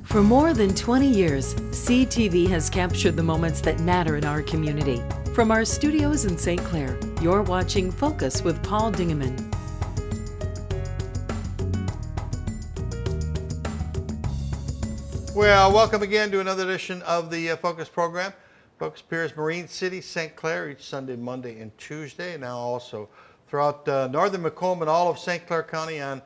For more than 20 years, CTV has captured the moments that matter in our community. From our studios in St. Clair, you're watching Focus with Paul Dingeman. Well, welcome again to another edition of the Focus program. Focus appears Marine City, St. Clair each Sunday, Monday, and Tuesday. And now also throughout northern Macomb and all of St. Clair County on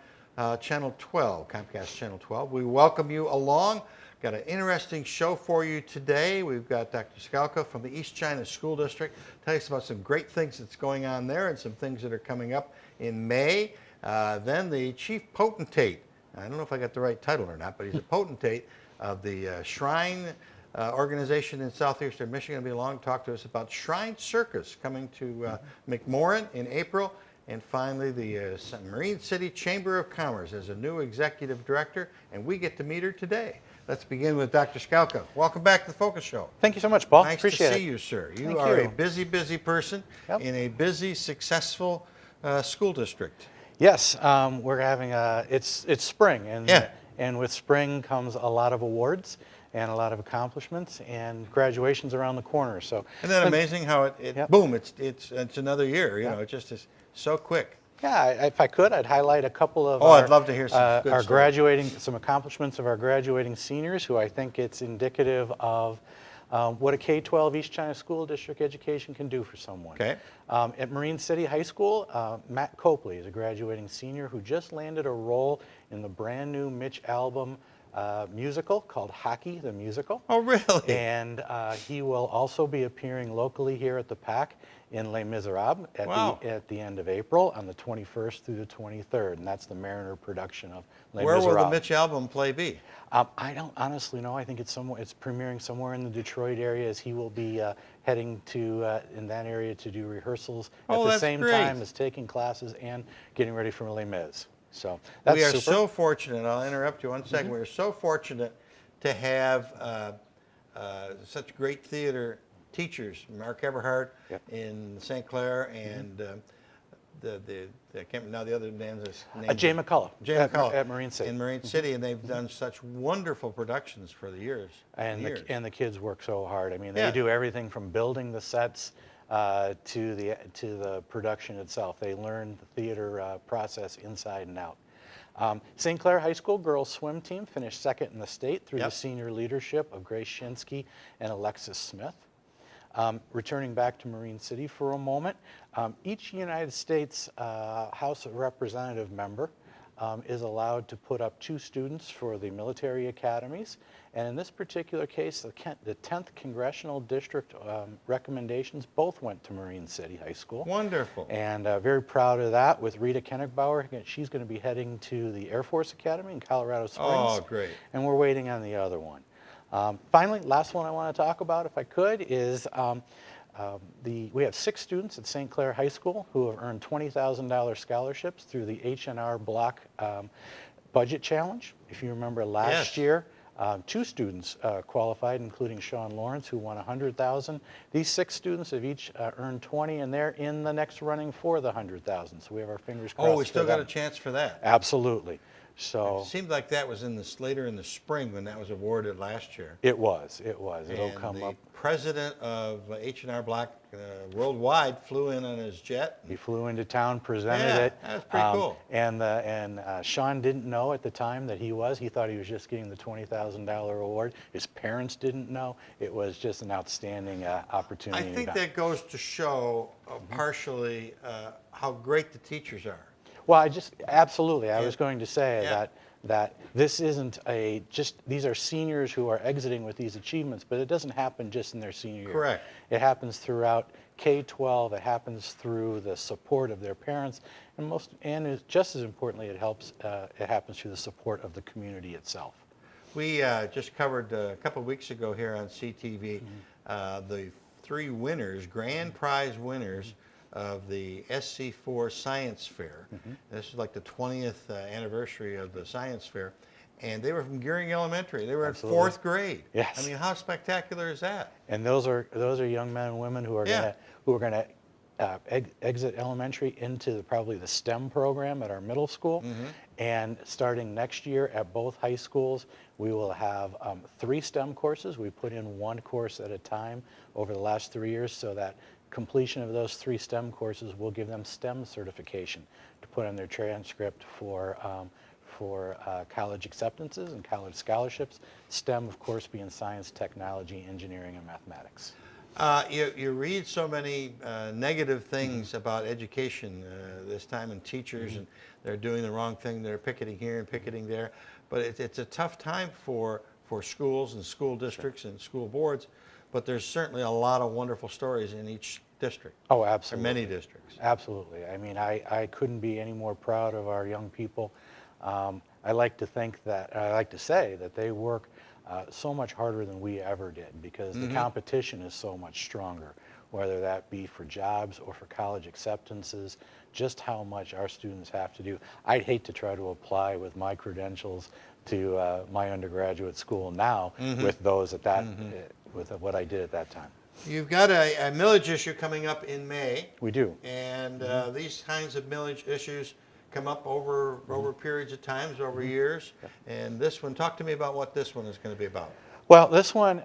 Channel 12, Comcast Channel 12. We welcome you along. Got an interesting show for you today. We've got Dr. Skalka from the East China School District. Tell us about some great things that's going on there and some things that are coming up in May. Then the Chief Potentate, I don't know if I got the right title or not, but he's a potentate of the Shrine organization in southeastern Michigan. Will be along to talk to us about Shrine Circus coming to McMorran in April. And finally, the Marine City Chamber of Commerce as a new executive director, and we get to meet her today. Let's begin with Dr. Skalka. Welcome back to the Focus Show. Thank you so much, Paul. Nice Appreciate to see it. you, sir. You Thank are you. a busy, busy person in a busy, successful school district. Yes, we're having it's spring, and Yeah. with spring comes a lot of awards and a lot of accomplishments, and graduations around the corner. So Isn't that amazing how Yep. boom, it's another year, you Yeah. know, it just is so quick. yeah, if I could, I'd highlight a couple of I'd love to hear some good our stories. some accomplishments of our graduating seniors, who I think it's indicative of what a K-12 East China School District education can do for someone. Okay. At Marine City High School, Matt Copley is a graduating senior who just landed a role in the brand new Mitch Albom musical called Hockey the Musical. Oh, really? And he will also be appearing locally here at the PAC in Les Miserables at the end of April on the 21st through the 23rd, and that's the Mariner production of Les Where Miserables. will the Mitch Albom play be? I don't honestly know. I think it's premiering somewhere in the Detroit area, as he will be heading to in that area to do rehearsals at the that's same great. time as taking classes and getting ready for Les Mis. So that's We are super. so fortunate, I'll interrupt you one second, we are so fortunate to have such great theater teachers, Mark Eberhard Yep. in St. Clair and I can't remember now the other man's name. Jay McCullough. Jay McCullough at Marine City. in Marine City, and they've done such wonderful productions for the years. And the kids work so hard. I mean, they Yeah. do everything from building the sets to the production itself. They learn the theater process inside and out. St. Clair High School girls swim team finished second in the state through the senior leadership of Grace Shinsky and Alexis Smith. Returning back to Marine City for a moment, each United States House of Representative member is allowed to put up 2 students for the military academies. And in this particular case, the 10th Congressional District recommendations both went to Marine City High School. Wonderful. And very proud of that with Rita Kennegbauer. She's going to be heading to the Air Force Academy in Colorado Springs. Oh, great. And we're waiting on the other one. Finally, last one I want to talk about, if I could, is we have 6 students at St. Clair High School who have earned $20,000 scholarships through the H&R Block Budget Challenge. If you remember last year, 2 students qualified, including Sean Lawrence, who won $100,000. These 6 students have each earned $20,000, and they're in the next running for the $100,000. So we have our fingers crossed. Oh, we still for got them. a chance for that. Absolutely. So It seemed like that was later in the spring when that was awarded last year. it was. It'll And come the up. president of H&R Block Worldwide flew in on his jet. He flew into town, presented Yeah, it. that was pretty cool. And Sean didn't know at the time that he was. He thought he was just getting the $20,000 award. His parents didn't know. It was just an outstanding opportunity. I think that goes to show partially how great the teachers are. Well, absolutely. I was going to say Yeah. that this isn't these are seniors who are exiting with these achievements, but it doesn't happen just in their senior year. Correct. It happens throughout K-12. It happens through the support of their parents, and just as importantly, it happens through the support of the community itself. We just covered a couple of weeks ago here on CTV the 3 winners, grand prize winners of the SC4 Science Fair. This is like the 20th anniversary of the Science Fair. And they were from Gearing Elementary. They were Absolutely. in 4th grade. Yes. I mean, how spectacular is that? And those are young men and women who are going to exit elementary into probably the STEM program at our middle school. And starting next year at both high schools, we will have 3 STEM courses. We put in 1 course at a time over the last 3 years, so that completion of those 3 STEM courses will give them STEM certification to put on their transcript for college acceptances and college scholarships. STEM, of course, being science, technology, engineering, and mathematics. You read so many negative things about education this time, and teachers, and they're doing the wrong thing. They're picketing here and picketing there. But it's a tough time for schools and school districts and school boards. But there's certainly a lot of wonderful stories in each district. Oh, absolutely. Or many districts. Absolutely. I mean, I couldn't be any more proud of our young people. I like to say that they work so much harder than we ever did, because the competition is so much stronger, whether that be for jobs or for college acceptances, just how much our students have to do. I'd hate to try to apply with my credentials to my undergraduate school now with those at that, with what I did at that time. You've got a millage issue coming up in May. We do. And these kinds of millage issues come up over periods of times, over years. And this one, talk to me about what this one is going to be about. Well, this one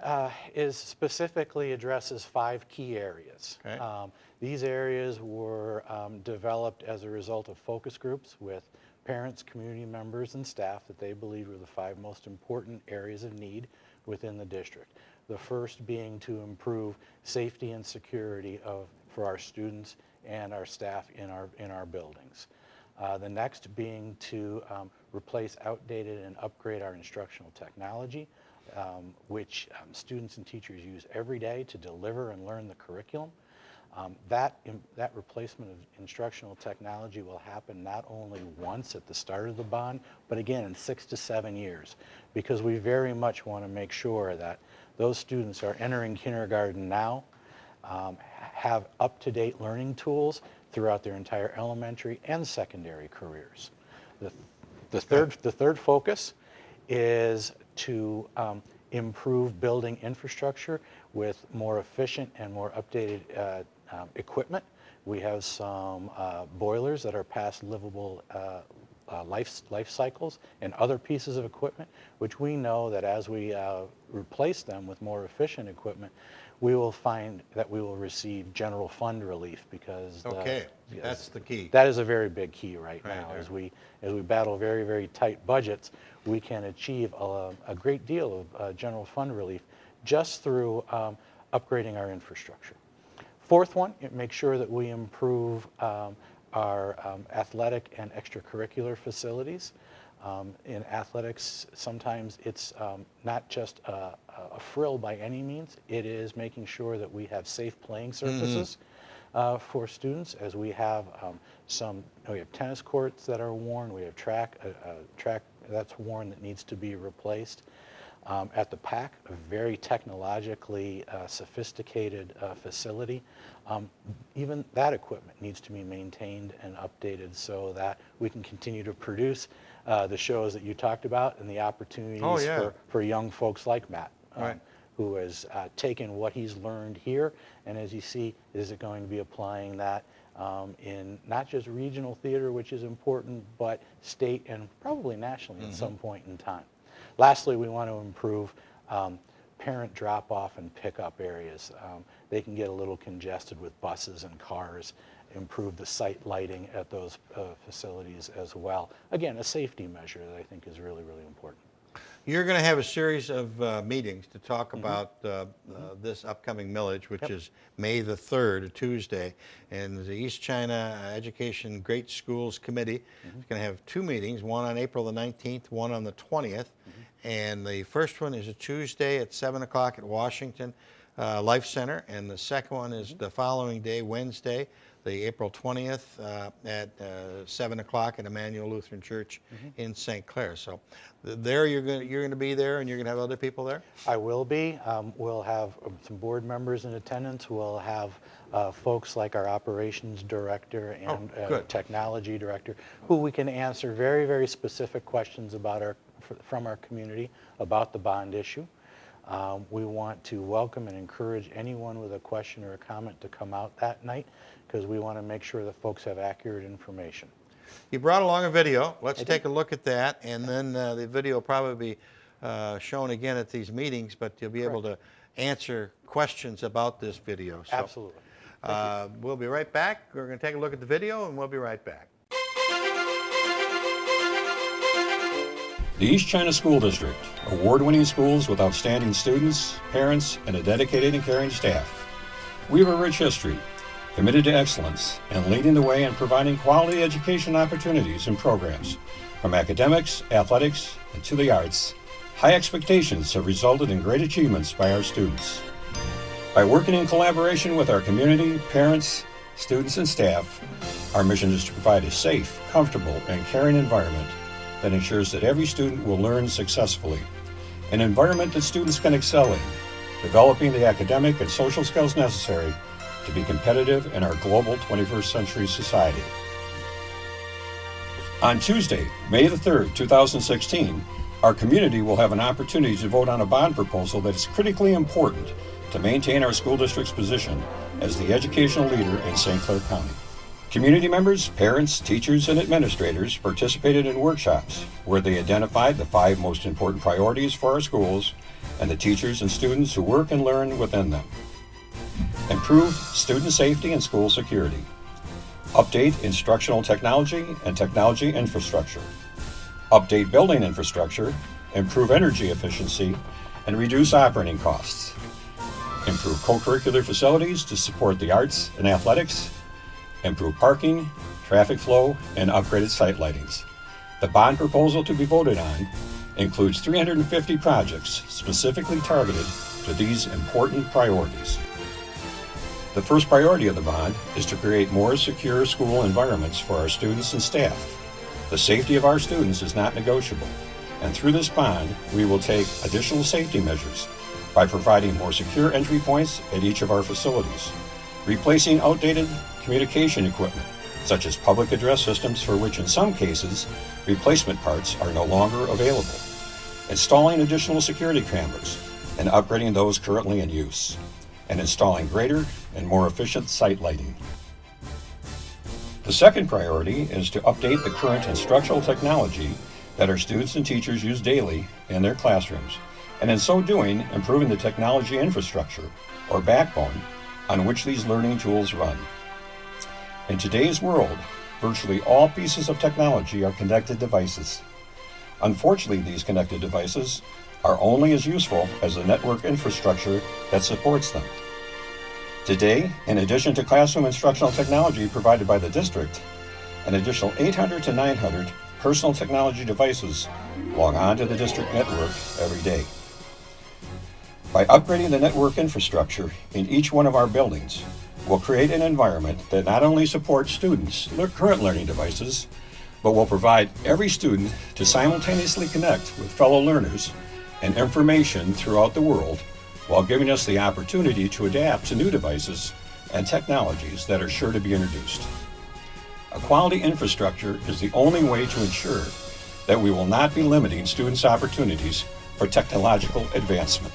is specifically addresses 5 key areas. Okay. These areas were developed as a result of focus groups with parents, community members, and staff that they believed were the 5 most important areas of need within the district. The first being to improve safety and security for our students and our staff in our buildings. The next being to replace outdated and upgrade our instructional technology, which students and teachers use every day to deliver and learn the curriculum. That replacement of instructional technology will happen not only once at the start of the bond, but again in 6 to 7 years, because we very much want to make sure that those students are entering kindergarten now, have up-to-date learning tools throughout their entire elementary and secondary careers. The third focus is to improve building infrastructure with more efficient and more updated equipment. We have some boilers that are past livable life cycles and other pieces of equipment, which we know that as we replace them with more efficient equipment, we will find that we will receive general fund relief, because that's the key. That is a very big key right now. As we battle very, very tight budgets, we can achieve a great deal of general fund relief just through upgrading our infrastructure. Fourth one, make sure that we improve our athletic and extracurricular facilities. In athletics, sometimes it's not just a frill by any means. It is making sure that we have safe playing surfaces for students, as we have we have tennis courts that are worn, we have track that's worn that needs to be replaced. At the PAC, a very technologically sophisticated facility. Even that equipment needs to be maintained and updated so that we can continue to produce the shows that you talked about and the opportunities for young folks like Matt, who has taken what he's learned here, and as you see, is going to be applying that in not just regional theater, which is important, but state and probably nationally at some point in time. Lastly, we want to improve parent drop-off and pick-up areas. They can get a little congested with buses and cars. Improve the site lighting at those facilities as well. Again, a safety measure that I think is really, really important. You're going to have a series of meetings to talk about this upcoming millage, which is May the 3rd, a Tuesday. And the East China Education Great Schools Committee is going to have 2 meetings, one on April the 19th, one on the 20th. And the first one is a Tuesday at 7 o'clock at Washington Life Center. And the second one is the following day, Wednesday, the April 20th at 7 o'clock at Emmanuel Lutheran Church in St. Clair. So there you're going to be there, and you're going to have other people there? I will be. We'll have some board members in attendance. We'll have folks like our operations director and technology director, who we can answer very, very specific questions about from our community about the bond issue. We want to welcome and encourage anyone with a question or a comment to come out that night, because we want to make sure that folks have accurate information. You brought along a video. Let's take a look at that, and then the video will probably be shown again at these meetings, but you'll be able to answer questions about this video. So, Absolutely. we'll be right back. We're going to take a look at the video, and we'll be right back. The East China School District, award-winning schools with outstanding students, parents, and a dedicated and caring staff. We have a rich history, committed to excellence, and leading the way in providing quality education opportunities and programs. From academics, athletics, and to the arts, high expectations have resulted in great achievements by our students. By working in collaboration with our community, parents, students, and staff, our mission is to provide a safe, comfortable, and caring environment that ensures that every student will learn successfully. An environment that students can excel in, developing the academic and social skills necessary to be competitive in our global 21st century society. On Tuesday, May the 3rd, 2016, our community will have an opportunity to vote on a bond proposal that is critically important to maintain our school district's position as the educational leader in St. Clair County. Community members, parents, teachers, and administrators participated in workshops where they identified the 5 most important priorities for our schools and the teachers and students who work and learn within them. Improve student safety and school security. Update instructional technology and technology infrastructure. Update building infrastructure, improve energy efficiency, and reduce operating costs. Improve co-curricular facilities to support the arts and athletics. Improve parking, traffic flow, and upgraded site lightings. The bond proposal to be voted on includes 350 projects specifically targeted to these important priorities. The first priority of the bond is to create more secure school environments for our students and staff. The safety of our students is not negotiable, and through this bond, we will take additional safety measures by providing more secure entry points at each of our facilities, replacing outdated communication equipment, such as public address systems for which in some cases, replacement parts are no longer available, installing additional security cameras and upgrading those currently in use, and installing greater and more efficient site lighting. The second priority is to update the current instructional technology that our students and teachers use daily in their classrooms, and in so doing, improving the technology infrastructure, or backbone, on which these learning tools run. In today's world, virtually all pieces of technology are connected devices. Unfortunately, these connected devices are only as useful as the network infrastructure that supports them. Today, in addition to classroom instructional technology provided by the district, an additional 800 to 900 personal technology devices log on to the district network every day. By upgrading the network infrastructure in each one of our buildings, we'll create an environment that not only supports students' current learning devices, but will provide every student to simultaneously connect with fellow learners and information throughout the world, while giving us the opportunity to adapt to new devices and technologies that are sure to be introduced. A quality infrastructure is the only way to ensure that we will not be limiting students' opportunities for technological advancement.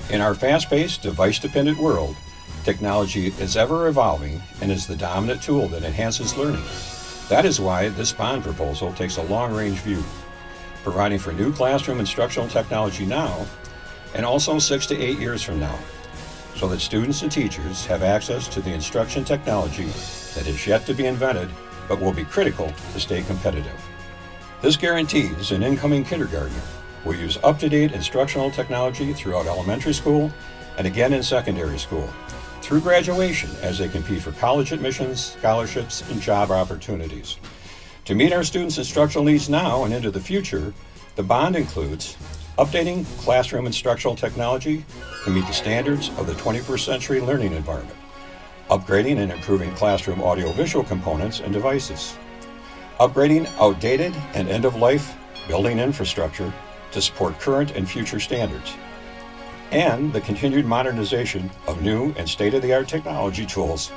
In our fast-paced, device-dependent world, technology is ever evolving and is the dominant tool that enhances learning. That is why this bond proposal takes a long-range view, providing for new classroom instructional technology now and also 6 to 8 years from now, so that students and teachers have access to the instruction technology that is yet to be invented but will be critical to stay competitive. This guarantees an incoming kindergartner will use up-to-date instructional technology throughout elementary school and again in secondary school, through graduation as they compete for college admissions, scholarships, and job opportunities. To meet our students' instructional needs now and into the future, the bond includes updating classroom instructional technology to meet the standards of the 21st century learning environment, upgrading and improving classroom audiovisual components and devices, upgrading outdated and end-of-life building infrastructure to support current and future standards, and the continued modernization of new and state-of-the-art technology tools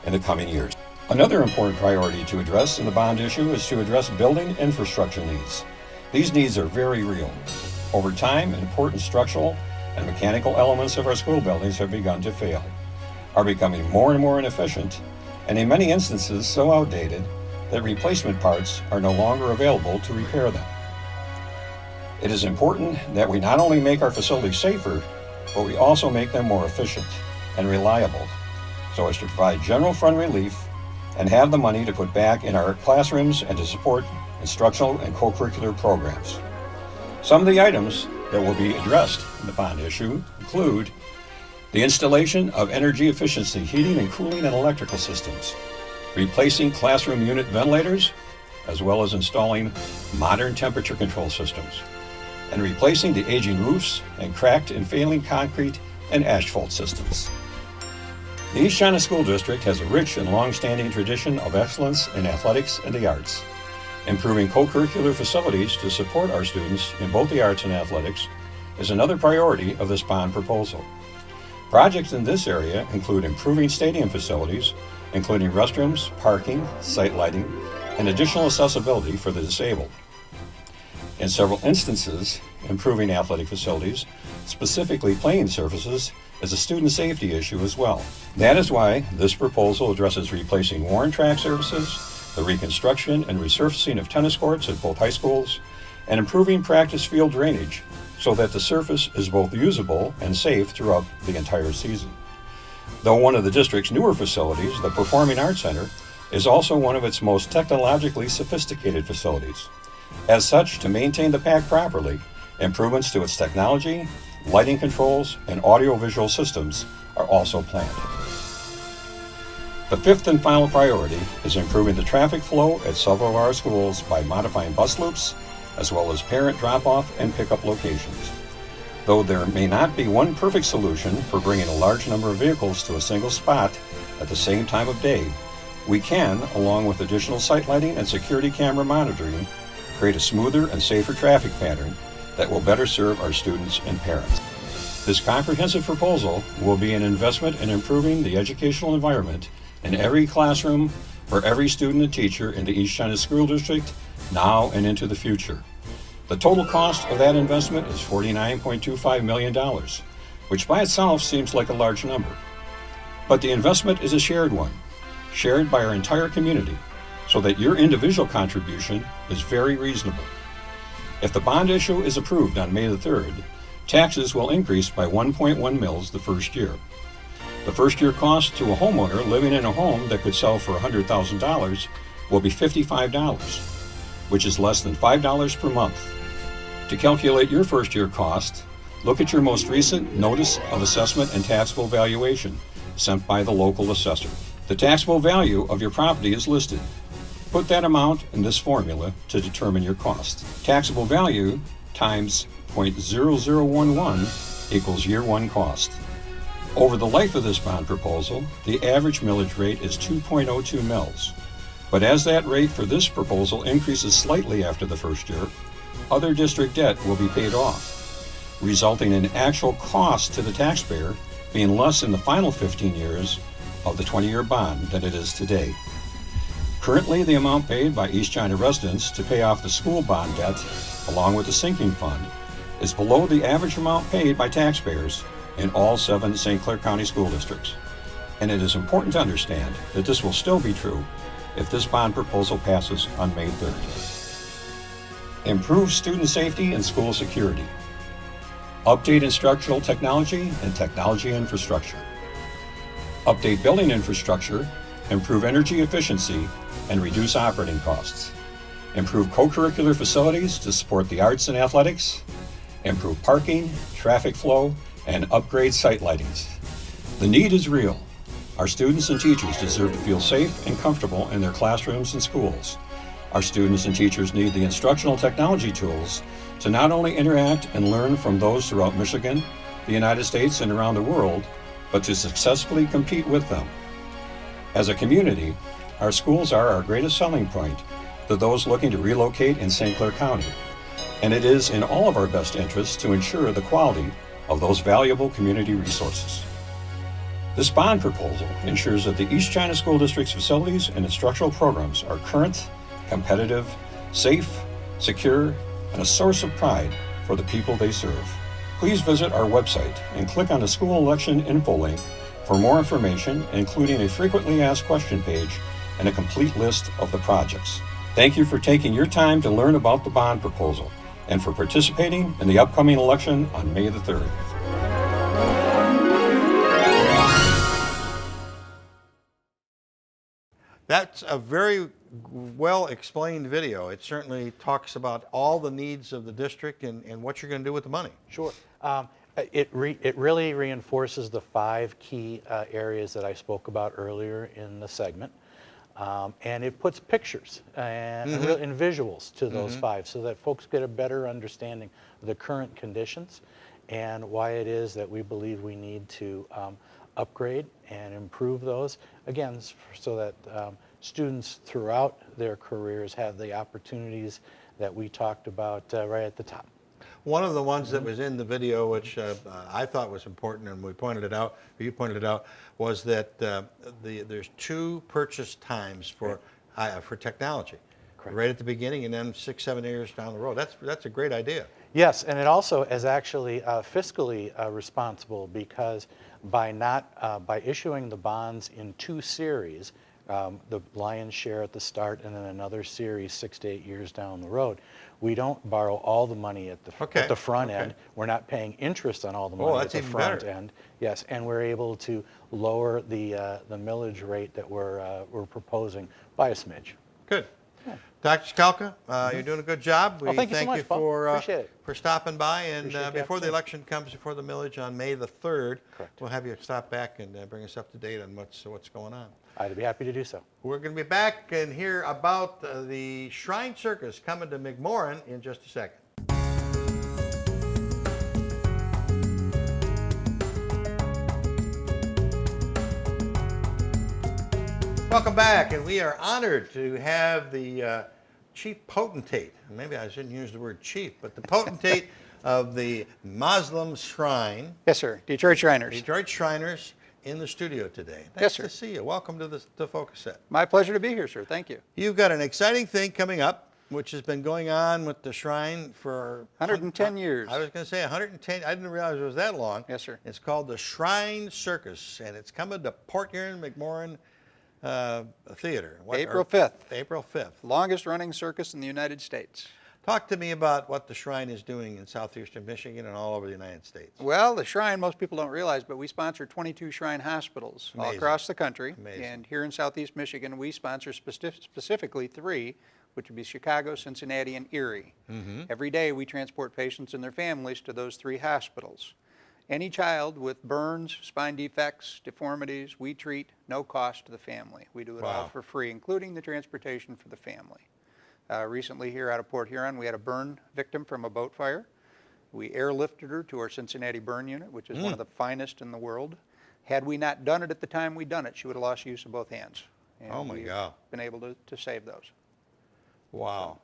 in the coming years. Another important priority to address in the bond issue is to address building infrastructure needs. These needs are very real. Over time, important structural and mechanical elements of our school buildings have begun to fail, are becoming more and more inefficient, and in many instances so outdated that replacement parts are no longer available to repair them. It is important that we not only make our facilities safer, but we also make them more efficient and reliable, so as to provide general fund relief and have the money to put back in our classrooms and to support instructional and co-curricular programs. Some of the items that will be addressed in the bond issue include the installation of energy efficiency heating and cooling and electrical systems, replacing classroom unit ventilators, as well as installing modern temperature control systems, and replacing the aging roofs and cracked and failing concrete and asphalt systems. The East China School District has a rich and long-standing tradition of excellence in athletics and the arts. Improving co-curricular facilities to support our students in both the arts and athletics is another priority of this bond proposal. Projects in this area include improving stadium facilities, including restrooms, parking, site lighting, and additional accessibility for the disabled. In several instances, improving athletic facilities, specifically playing surfaces, is a student safety issue as well. That is why this proposal addresses replacing worn track surfaces, the reconstruction and resurfacing of tennis courts at both high schools, and improving practice field drainage so that the surface is both usable and safe throughout the entire season. Though one of the district's newer facilities, the Performing Arts Center, is also one of its most technologically sophisticated facilities. As such, to maintain the PAC properly, improvements to its technology, lighting controls, and audiovisual systems are also planned. The fifth and final priority is improving the traffic flow at several of our schools by modifying bus loops, as well as parent drop-off and pickup locations. Though there may not be one perfect solution for bringing a large number of vehicles to a single spot at the same time of day, we can, along with additional site lighting and security camera monitoring, create a smoother and safer traffic pattern that will better serve our students and parents. This comprehensive proposal will be an investment in improving the educational environment in every classroom for every student and teacher in the East China School District now and into the future. The total cost of that investment is $49.25 million, which by itself seems like a large number. But the investment is a shared one, shared by our entire community, so that your individual contribution is very reasonable. If the bond issue is approved on May the 3rd, taxes will increase by 1.1 mils the first year. The first year cost to a homeowner living in a home that could sell for $100,000 will be $55, which is less than $5 per month. To calculate your first year cost, look at your most recent Notice of Assessment and Taxable Valuation sent by the local assessor. The taxable value of your property is listed. Put that amount in this formula to determine your cost. Taxable value times 0.0011 equals year one cost. Over the life of this bond proposal, the average millage rate is 2.02 mils. But as that rate for this proposal increases slightly after the first year, other district debt will be paid off, resulting in actual cost to the taxpayer being less in the final 15 years of the 20-year bond than it is today. Currently, the amount paid by East China residents to pay off the school bond debt, along with the sinking fund, is below the average amount paid by taxpayers in all 7 St. Clair County school districts. And it is important to understand that this will still be true if this bond proposal passes on May 3rd. Improve student safety and school security. Update instructional technology and technology infrastructure. Update building infrastructure, improve energy efficiency, and reduce operating costs. Improve co-curricular facilities to support the arts and athletics. Improve parking, traffic flow, and upgrade site lightings. The need is real. Our students and teachers deserve to feel safe and comfortable in their classrooms and schools. Our students and teachers need the instructional technology tools to not only interact and learn from those throughout Michigan, the United States, and around the world, but to successfully compete with them. As a community, our schools are our greatest selling point to those looking to relocate in St. Clair County, and it is in all of our best interests to ensure the quality of those valuable community resources. This bond proposal ensures that the East China School District's facilities and instructional programs are current, competitive, safe, secure, and a source of pride for the people they serve. Please visit our website and click on the school election info link for more information, including a frequently asked question page and a complete list of the projects. Thank you for taking your time to learn about the bond proposal and for participating in the upcoming election on May the 3rd. That's a very well explained video. It certainly talks about all the needs of the district and what you're going to do with the money. Sure. It really reinforces the 5 key areas that I spoke about earlier in the segment. And it puts pictures and visuals to those 5 so that folks get a better understanding of the current conditions and why it is that we believe we need to upgrade and improve those, again, so that students throughout their careers have the opportunities that we talked about right at the top. One of the ones that was in the video, which I thought was important, and we pointed it out, or you pointed it out, was that there's 2 purchase times for technology. Correct. Right at the beginning, and then 6-7 years down the road. That's a great idea. Yes, and it also is actually fiscally responsible, because by issuing the bonds in 2 series, the lion's share at the start and then another series 6 to 8 years down the road, we don't borrow all the money at the front end. We're not paying interest on all the money at the front end. Yes, and we're able to lower the millage rate that we're proposing by a smidge. Good. Yeah. Dr. Skalka, you're doing a good job. We thank you so much, Paul. For stopping by, and before the election comes, before the millage on May the 3rd, we'll have you stop back and bring us up to date on what's going on. I'd be happy to do so. We're going to be back and hear about the Shrine Circus coming to McMorran in just a second. Welcome back, and we are honored to have the chief potentate, maybe I shouldn't use the word chief, but the potentate of the Muslim Shrine. Yes, sir. Detroit Shriners. Detroit Shriners in the studio today. Yes, sir. Nice to see you. Welcome to the Focus Set. My pleasure to be here, sir. Thank you. You've got an exciting thing coming up, which has been going on with the Shrine for 110 years. I was going to say 110. I didn't realize it was that long. Yes, sir. It's called the Shrine Circus, and it's coming to Port Huron McMorran Theater. April 5th. April 5th. Longest running circus in the United States. Talk to me about what the Shrine is doing in southeastern Michigan and all over the United States. Well, the Shrine, most people don't realize, but we sponsor 22 Shrine hospitals all across the country. Amazing. And here in southeast Michigan, we sponsor specifically 3, which would be Chicago, Cincinnati, and Erie. Every day we transport patients and their families to those 3 hospitals. Any child with burns, spine defects, deformities, we treat, no cost to the family. We do it all for free, including the transportation for the family. Recently here out of Port Huron, we had a burn victim from a boat fire. We airlifted her to our Cincinnati burn unit, which is one of the finest in the world. Had we not done it at the time we done it, she would have lost use of both hands. And oh my God. Been able to save those. Wow.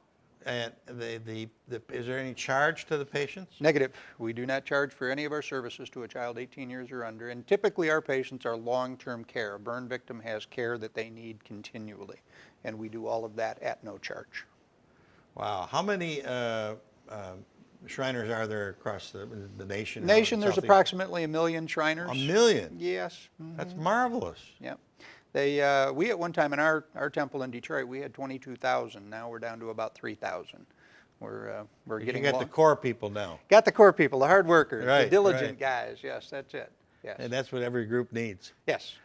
And is there any charge to the patients? Negative. We do not charge for any of our services to a child 18 years or under, and typically our patients are long-term care. A burn victim has care that they need continually, and we do all of that at no charge. Wow. How many Shriners are there across the nation? There's approximately 1 million Shriners. 1 million? Yes. That's marvelous. Yep. We at one time in our temple in Detroit, we had 22,000. Now we're down to about 3,000. We're getting you got the core people now. Got the core people, the hard workers, right, the diligent guys. Yes, that's it. Yes. And that's what every group needs. Yes.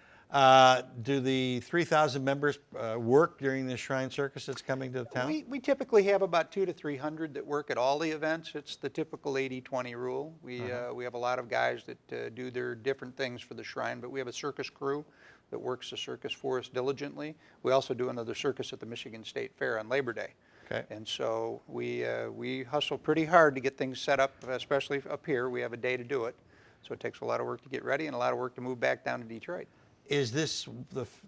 Do the 3,000 members work during the Shrine Circus that's coming to the town? We typically have about 200 to 300 that work at all the events. It's the typical 80-20 rule. We have a lot of guys that do their different things for the Shrine, but we have a circus crew that works the circus for us diligently. We also do another circus at the Michigan State Fair on Labor Day. Okay. And so we hustle pretty hard to get things set up, especially up here. We have a day to do it. So it takes a lot of work to get ready and a lot of work to move back down to Detroit. Is this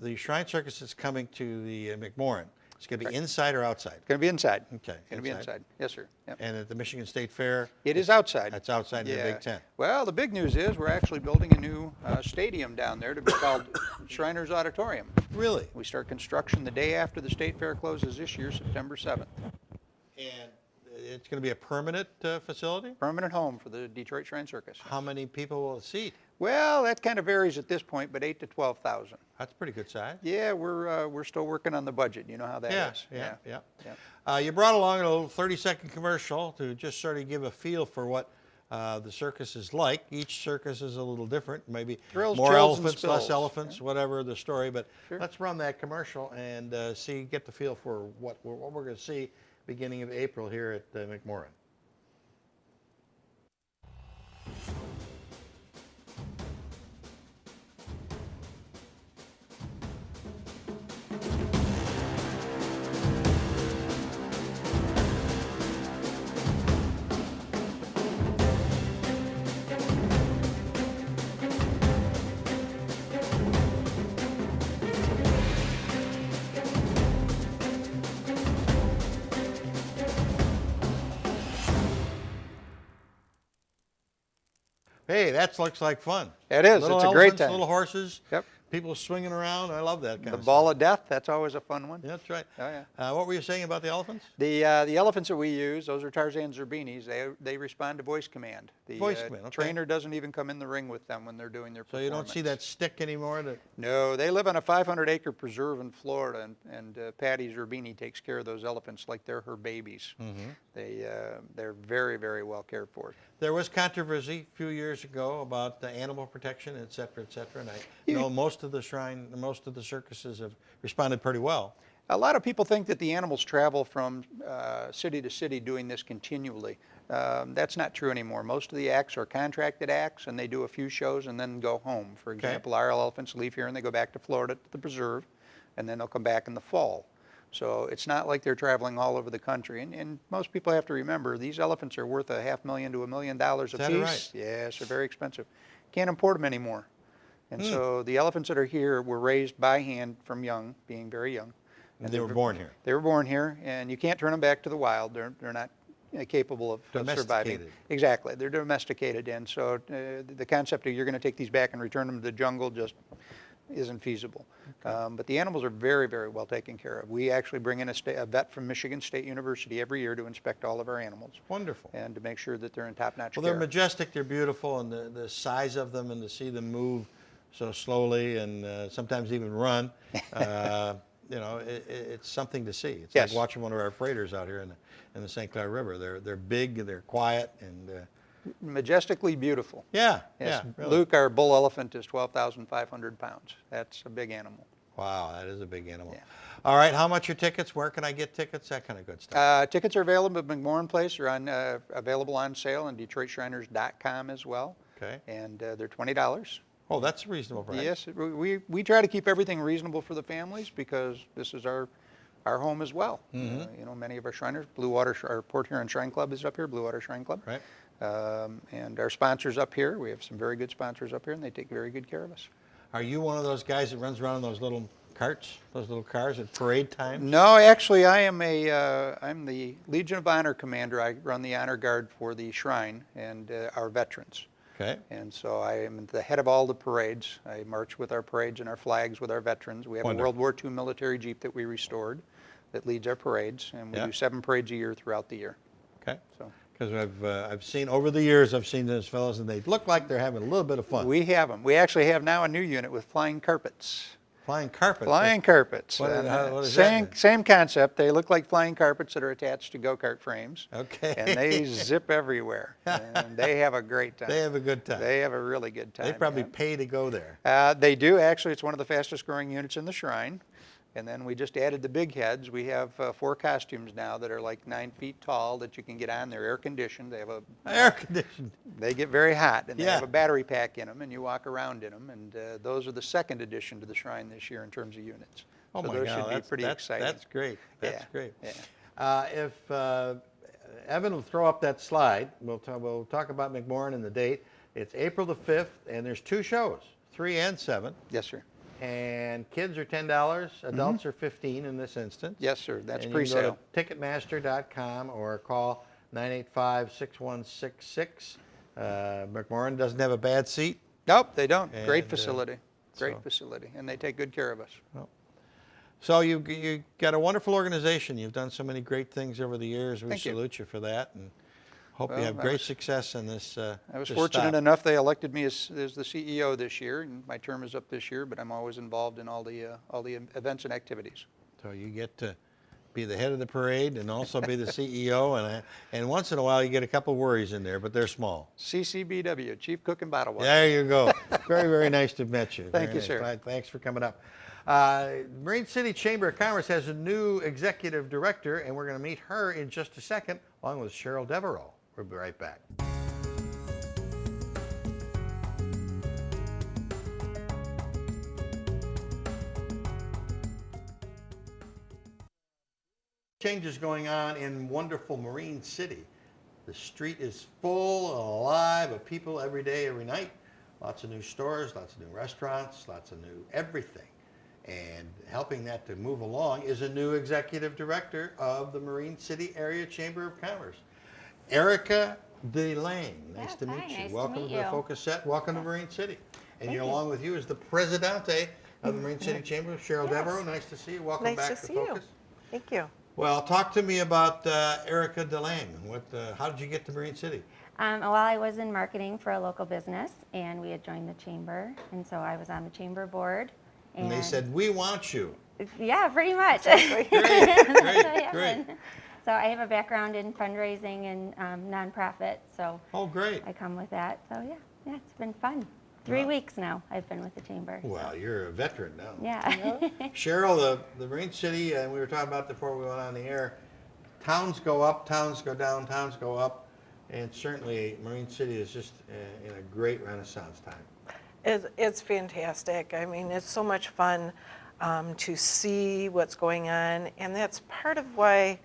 the Shrine Circus that's coming to the McMorran? It's going to be inside or outside? It's going to be inside. Okay. Going to be inside. Yes, sir. Yep. And at the Michigan State Fair? It is outside. That's outside in the Big Tent. Well, the big news is we're actually building a new stadium down there to be called Shriners Auditorium. Really? We start construction the day after the State Fair closes this year, September 7th. And it's going to be a permanent facility? Permanent home for the Detroit Shrine Circus. How many people will it seat? Well, that kind of varies at this point, but 8 to 12,000. That's pretty good size. Yeah, we're still working on the budget. You know how that is. Yeah. You brought along a little 30-second commercial to just sort of give a feel for what the circus is like. Each circus is a little different. Maybe Thrills, more chills, and elephants, less spills. elephants, whatever the story. But Sure. let's run that commercial and get the feel for what we're going to see beginning of April here at McMorran. Hey, that looks like fun. It is. Little It's a great elephants, time. little horses. Yep. People swinging around. I love that kind The of ball stuff. of death, that's always a fun one. Yeah, that's right. Oh, yeah. What were you saying about the elephants? The elephants that we use, those are Tarzan Zerbinis. They respond to voice command. The Voice command, okay. trainer doesn't even come in the ring with them when they're doing their So performance. you don't see that stick anymore? No, they live on a 500-acre preserve in Florida, and Patty Zerbini takes care of those elephants like they're her babies. Mm-hmm. They're very, very well cared for. There was controversy a few years ago about the animal protection, et cetera, and I know most of the circuses have responded pretty well. A lot of people think that the animals travel from city to city doing this continually. That's not true anymore. Most of the acts are contracted acts, and they do a few shows and then go home. For example, our elephants leave here and they go back to Florida to the preserve, and then they'll come back in the fall. So it's not like they're traveling all over the country. And most people have to remember, these elephants are worth $500,000 to $1 million a piece. Is that right? Yes, they're very expensive. Can't import them anymore. And so the elephants that are here were raised by hand from young, being very young. And they were born here. They were born here, and you can't turn them back to the wild. They're not capable of surviving. Exactly. They're domesticated, and so the concept of you're going to take these back and return them to the jungle just isn't feasible. Okay. But the animals are very, very well taken care of. We actually bring in a vet from Michigan State University every year to inspect all of our animals. Wonderful. And to make sure that they're in top-notch care. Well, they're majestic, they're beautiful, and the size of them, and to see them move so slowly and sometimes even run, it's something to see. It's like watching one of our freighters out here in the St. Clair River. They're big, they're quiet, and majestically beautiful. Yeah, yes. Yeah. Really. Luke, our bull elephant, is 12,500 pounds. That's a big animal. Wow, that is a big animal. Yeah. All right, how much are tickets? Where can I get tickets? That kind of good stuff. Tickets are available at McMorran Place. They're available on sale on DetroitShriners.com as well. Okay. And they're $20. Oh, that's a reasonable price. Yes, we try to keep everything reasonable for the families because this is our home as well. Mm-hmm. Many of our Shriners, Blue Water, our Port Huron Shrine Club is up here, Blue Water Shrine Club. Right. And our sponsors up here, we have some very good sponsors up here, and they take very good care of us. Are you one of those guys that runs around in those little carts, those little cars at parade time? No, actually, I'm the Legion of Honor commander. I run the honor guard for the shrine and our veterans. Okay. And so I am the head of all the parades. I march with our parades and our flags with our veterans. We have Wonderful. a World War II military Jeep that we restored that leads our parades, and we do 7 parades a year throughout the year. Okay. So. Because I've seen, over the years, I've seen those fellows, and they look like they're having a little bit of fun. We have them. We actually have now a new unit with flying carpets. Flying carpets? Flying carpets. What is that? Same concept. They look like flying carpets that are attached to go-kart frames. Okay. And they zip everywhere. And they have a great time. They have a good time. They have a really good time. They probably pay to go there. They do. Actually, it's one of the fastest growing units in the shrine. And then we just added the big heads. We have 4 costumes now that are like 9 feet tall that you can get on. They're air conditioned. They have air conditioned. They get very hot, and they have a battery pack in them, and you walk around in them. And those are the 2nd addition to the shrine this year in terms of units. Oh so my those God, should be pretty exciting. That's great. That's great. Yeah. If Evan will throw up that slide, we'll talk about McMorran and the date. It's April the 5th, and there's 2 shows, 3 and 7. Yes, sir. And kids are $10, adults are $15 in this instance. Yes, sir. That's and pre-sale. You can go to Ticketmaster.com or call 985-6166. McMorran doesn't have a bad seat. Nope, they don't. And, Great facility. Great facility. And they take good care of us. Well, So you got a wonderful organization. You've done so many great things over the years. We Thank you. salute you for that, and hope you Well, have great success in this. I was this fortunate stop. enough they elected me as the CEO this year, and my term is up this year, but I'm always involved in all the events and activities. So you get to be the head of the parade and also be the CEO, and once in a while you get a couple worries in there, but they're small. CCBW, Chief Cook and Bottle Washer. There you go. Very, very nice to have met you. Thank Very you, nice. sir. Thanks for coming up. Marine City Chamber of Commerce has a new executive director, and we're going to meet her in just a second, along with Cheryl Devereaux. We'll be right back. Changes going on in wonderful Marine City. The street is full and alive of people every day, every night. Lots of new stores, lots of new restaurants, lots of new everything. And helping that to move along is a new executive director of the Marine City Area Chamber of Commerce, Erica DeLange. Nice to meet you. Nice Welcome to meet the you. Focus Set. Welcome to Marine City. And Thank you. along with you is the Presidente of the Marine City Chamber, Cheryl Devereaux. Nice to see you. Welcome Nice back to to see you. Focus. Thank you. Well, talk to me about Erica DeLange. How did you get to Marine City? Well, I was in marketing for a local business, and we had joined the chamber, and so I was on the chamber board. And they said, we want you. Yeah, pretty much. Great, That's what great, happened. great. So I have a background in fundraising and nonprofit, so Oh, great. I come with that. So yeah, it's been fun. 3 weeks now I've been with the chamber. Well, you're a veteran now. Yeah. Cheryl, the Marine City, and we were talking about before we went on the air, towns go up, towns go down, towns go up, and certainly Marine City is just in a great renaissance time. It's fantastic. I mean, it's so much fun to see what's going on, and that's part of why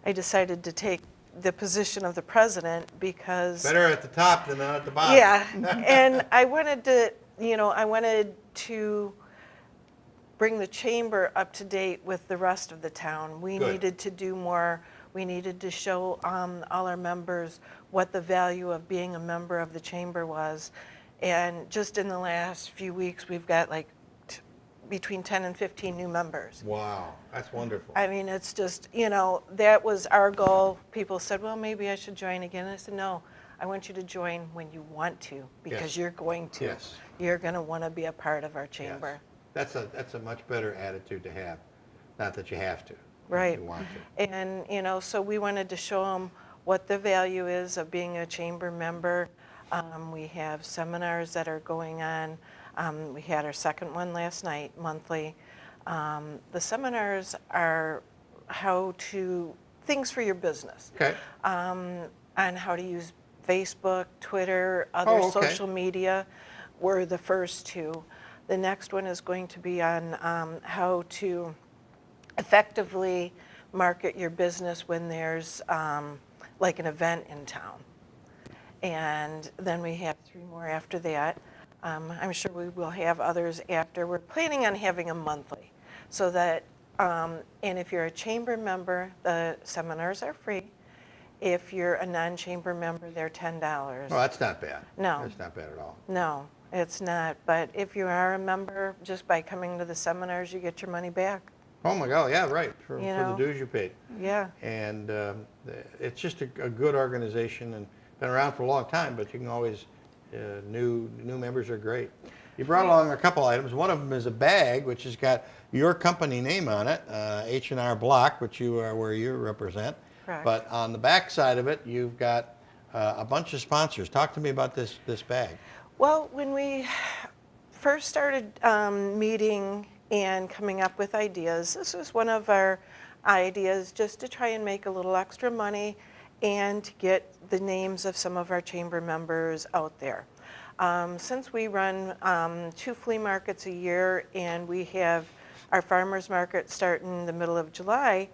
I decided to take the position of the president, because Better at the top than at the bottom. yeah, and I wanted to bring the chamber up to date with the rest of the town. We Good. needed to do more. We needed to show all our members what the value of being a member of the chamber was. And just in the last few weeks, we've got like between 10 and 15 new members. Wow, that's wonderful. I mean, it's just, that was our goal. People said, well, maybe I should join again. I said, no, I want you to join when you want to, because Yes. you're going to. Yes. You're going to want to be a part of our chamber. Yes. That's a much better attitude to have. Not that you have to. but Right. You want to. And, so we wanted to show them what the value is of being a chamber member. We have seminars that are going on. We had our second one last night, monthly. The seminars are things for your business. Okay. On how to use Facebook, Twitter, other Oh, okay. social media were the first two. The next one is going to be on how to effectively market your business when there's like an event in town. And then we have 3 more after that. I'm sure we will have others after. We're planning on having a monthly, so that, and if you're a chamber member, the seminars are free. If you're a non-chamber member, they're $10. Oh, that's not bad. No. That's not bad at all. No, it's not. But if you are a member, just by coming to the seminars, you get your money back. Oh my God, yeah, right, for the know. dues you paid. Yeah. And it's just a good organization and been around for a long time, but you can always, new members are great. You brought along a couple items. One of them is a bag, which has got your company name on it, H&R Block, which you are where you represent. Correct. But on the back side of it, you've got a bunch of sponsors. Talk to me about this bag. Well, when we first started meeting and coming up with ideas, this was one of our ideas, just to try and make a little extra money and to get the names of some of our chamber members out there. Since we run 2 flea markets a year, and we have our farmers market starting in the middle of July,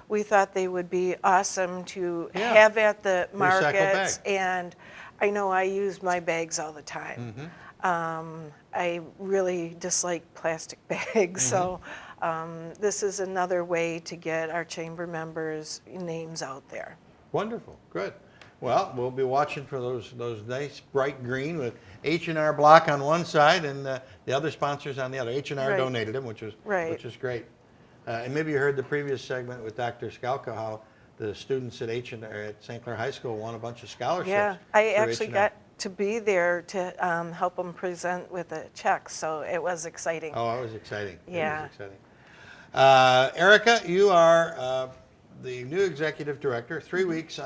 we thought they would be awesome to have at the markets. bag. And I know I use my bags all the time. I really dislike plastic bags, so this is another way to get our chamber members' names out there. Wonderful, good. Well, we'll be watching for those nice bright green with H&R Block on one side and the other sponsors on the other. H&R Right. donated them, which is Right. great. And maybe you heard the previous segment with Dr. Skalka, how the students at at St. Clair High School won a bunch of scholarships. Yeah, I through actually H&M. got to be there to help them present with a check, so it was exciting. Oh, it was exciting. Yeah. It was exciting. Erica, you are the new executive director, 3 weeks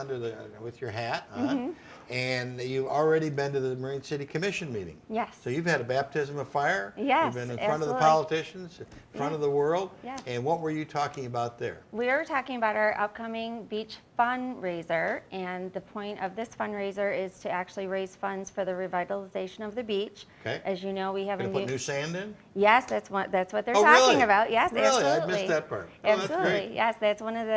with your hat on, and you've already been to the Marine City Commission meeting. Yes. So you've had a baptism of fire. Yes, You've been in front of the absolutely. politicians, in front of the world. Yes. And what were you talking about there? We are talking about our upcoming beach fundraiser, and the point of this fundraiser is to actually raise funds for the revitalization of the beach. Okay. As you know, we have Going a to put new sand in? Yes, that's what they're Oh, talking really? about. Yes, Really? absolutely. I missed that part. Oh, that's Absolutely. great. Yes, that's one of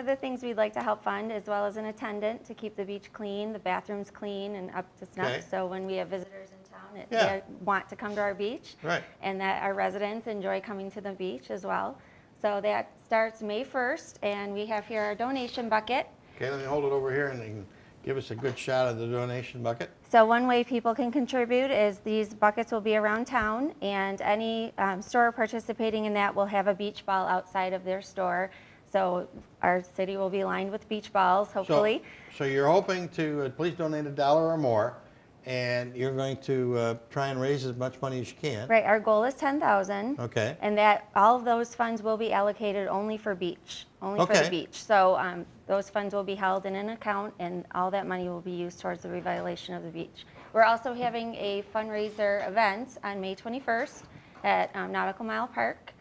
the things we'd like to help fund, as well as an attendant to keep the beach clean, the bathrooms clean and up to snuff. Okay. So when we have visitors in town, Yeah. they want to come to our beach, Right. and that our residents enjoy coming to the beach as well. So that starts May 1st, and we have here our donation bucket. Okay, let me hold it over here and you can give us a good shot of the donation bucket. So one way people can contribute is these buckets will be around town, and any store participating in that will have a beach ball outside of their store. So our city will be lined with beach balls, hopefully. So you're hoping to please donate $1 or more, and you're going to try and raise as much money as you can. Right, our goal is 10,000. Okay. And that all of those funds will be allocated only for beach, only for the Okay. beach. So those funds will be held in an account, and all that money will be used towards the revitalization of the beach. We're also having a fundraiser event on May 21st at Nautical Mile Park,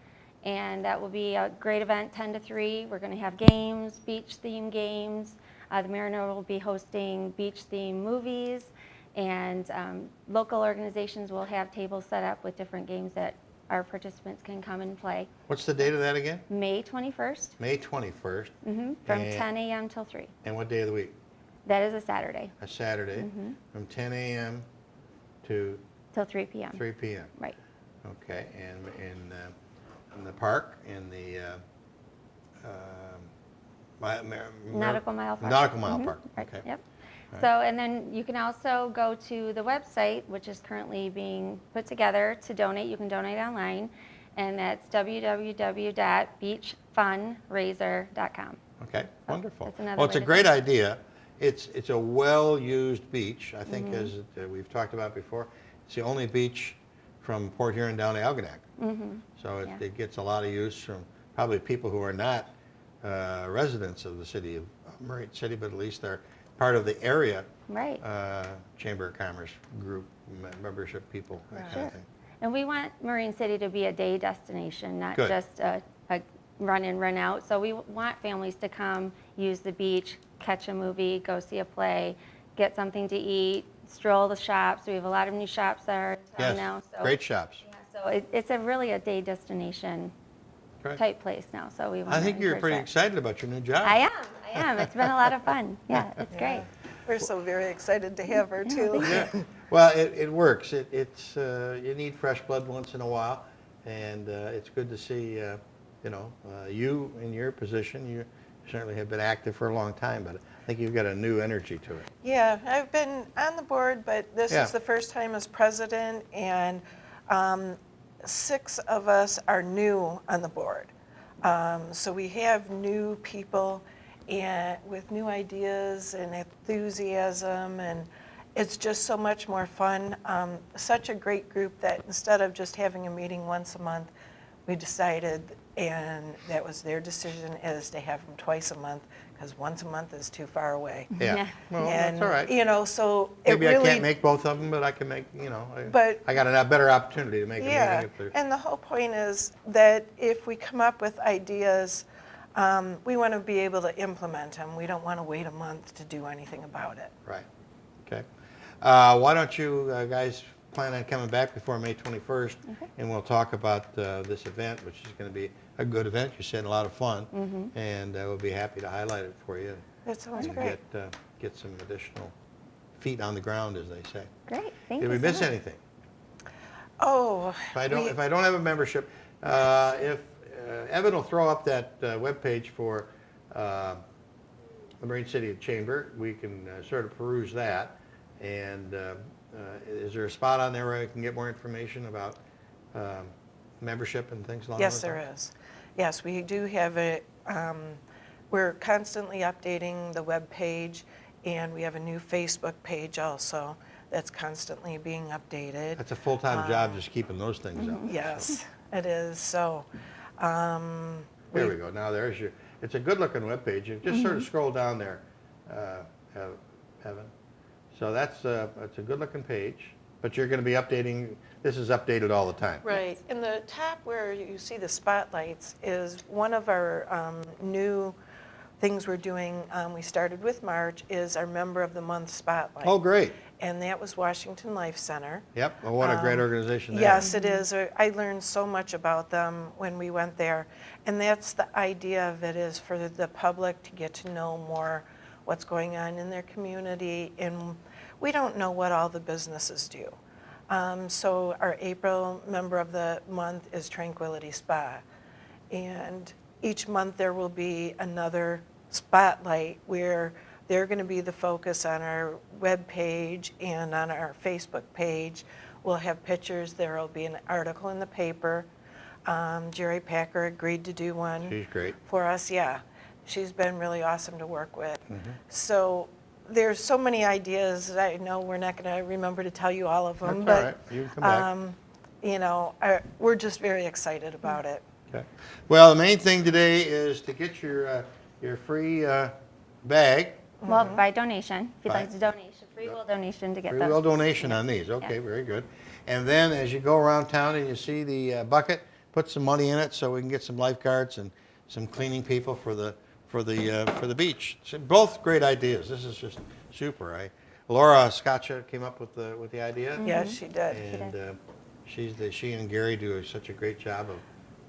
and that will be a great event, 10 to 3. We're going to have games, beach-themed games. The Mariner will be hosting beach-themed movies, and local organizations will have tables set up with different games that our participants can come and play. What's the date of that again? May 21st, May 21st. from And- 10 a.m. till 3. And what day of the week? That is a Saturday, A Saturday, from 10 a.m. to till 3 p.m. 3 p.m. Right. Okay, and in the park, in the Nautical Mile Park. Nautical Mile Park. Right. Okay. Yep. So, and then you can also go to the website, which is currently being put together to donate. You can donate online, and that's www.beachfunraiser.com. Okay, wonderful. that's another Well, it's way a to great donate. idea. It's a well-used beach. I think, Mm-hmm. as we've talked about before, it's the only beach from Port Huron down to Algonac. So Yeah. it gets a lot of use from probably people who are not residents of the city of Marine City, but at least they're part of the area Right. Chamber of Commerce group, membership people, that kind Sure. of thing. And we want Marine City to be a day destination, not Good. just a run in, run out. So we want families to come, use the beach, catch a movie, go see a play, get something to eat, stroll the shops. We have a lot of new shops that are in town now. Yes, So, great shops. yeah, so it's really a day destination Great. type place now. So we want I to think you're encourage pretty that. excited about your new job. I am. It's been a lot of fun. Yeah, it's great. We're so very excited to have her, too. Yeah. Well, it works. It's you need fresh blood once in a while, and it's good to see you in your position. You certainly have been active for a long time, but I think you've got a new energy to it. Yeah, I've been on the board, but this Yeah. is the first time as president, and 6 of us are new on the board. So we have new people and with new ideas and enthusiasm, and it's just so much more fun. Such a great group that instead of just having a meeting once a month, we decided, and that was their decision, is to have them twice a month, because once a month is too far away. Yeah. Yeah. Well, And, that's all right. So Maybe it really, I can't make both of them, but I can make, But- I got a better opportunity to make a yeah. meeting if there's. And the whole point is that if we come up with ideas, we want to be able to implement them. We don't want to wait a month to do anything about it. Right. Okay. Why don't you guys plan on coming back before May 21st, and we'll talk about this event, which is going to be a good event. You said a lot of fun, and we'll be happy to highlight it for you. That sounds And great. get some additional feet on the ground, as they say. Great. Thank Did you we so miss much. anything? Oh, If I don't have a membership, if Evan will throw up that webpage for the Marine City Chamber, we can sort of peruse that. And is there a spot on there where I can get more information about membership and things along yes, those lines? there is. Yes, we do have we're constantly updating the web page, and we have a new Facebook page also that's constantly being updated. That's a full-time job, just keeping those things up. Yes, it is. So, There we go. Now there's your, it's a good-looking webpage. You just sort of scroll down there, Evan. So that's it's a good-looking page, but you're going to be updating, this is updated all the time. right. In the top where you see the spotlights is one of our new things we're doing. We started with March is our Member of the Month Spotlight. Oh, great. And that was Washington Life Center. Yep, well, what a great organization there. Yes, it is. I learned so much about them when we went there. And that's the idea of it, is for the public to get to know more what's going on in their community. And we don't know what all the businesses do. So our April Member of the Month is Tranquility Spa. And each month there will be another spotlight where they're going to be the focus on our web page and on our Facebook page. We'll have pictures. There will be an article in the paper. Jerry Packer agreed to do one. She's great. For us, yeah. She's been really awesome to work with. So there's so many ideas that I know we're not going to remember to tell you all of them. That's all right. You can come back. You know, we're just very excited about it. Okay. Well, the main thing today is to get your free bag. Well, by donation, if you'd Right. like to donate, a free will donation to get Free those. will donation on these. Okay, very good. And then as you go around town and you see the bucket, put some money in it so we can get some lifeguards and some cleaning people for the beach. So both great ideas. This is just super. Laura Skalka came up with the idea. Yes, she did. And she and Gary do such a great job of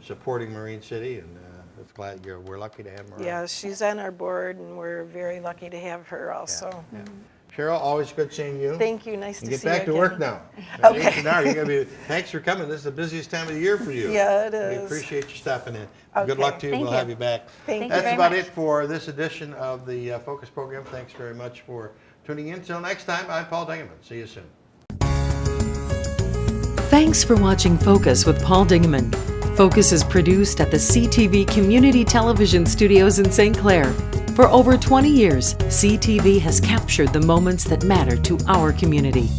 supporting Marine City, and it's glad we're lucky to have her. Yeah, she's on our board, and we're very lucky to have her also. Yeah. Cheryl, always good seeing you. Thank you. Nice And to get see you back to again. work now. Okay. At 8 now, you're gonna be. Thanks for coming. This is the busiest time of the year for you. Yeah, it We is. appreciate you stopping in. Good Okay. luck to you. Thank We'll you. have you back. Thank you That's very about much. it for this edition of the Focus program. Thanks very much for tuning in. Until next time, I'm Paul Dingeman. See you soon. Thanks for watching Focus with Paul Dingeman. Focus is produced at the CTV Community Television Studios in St. Clair. For over 20 years, CTV has captured the moments that matter to our community.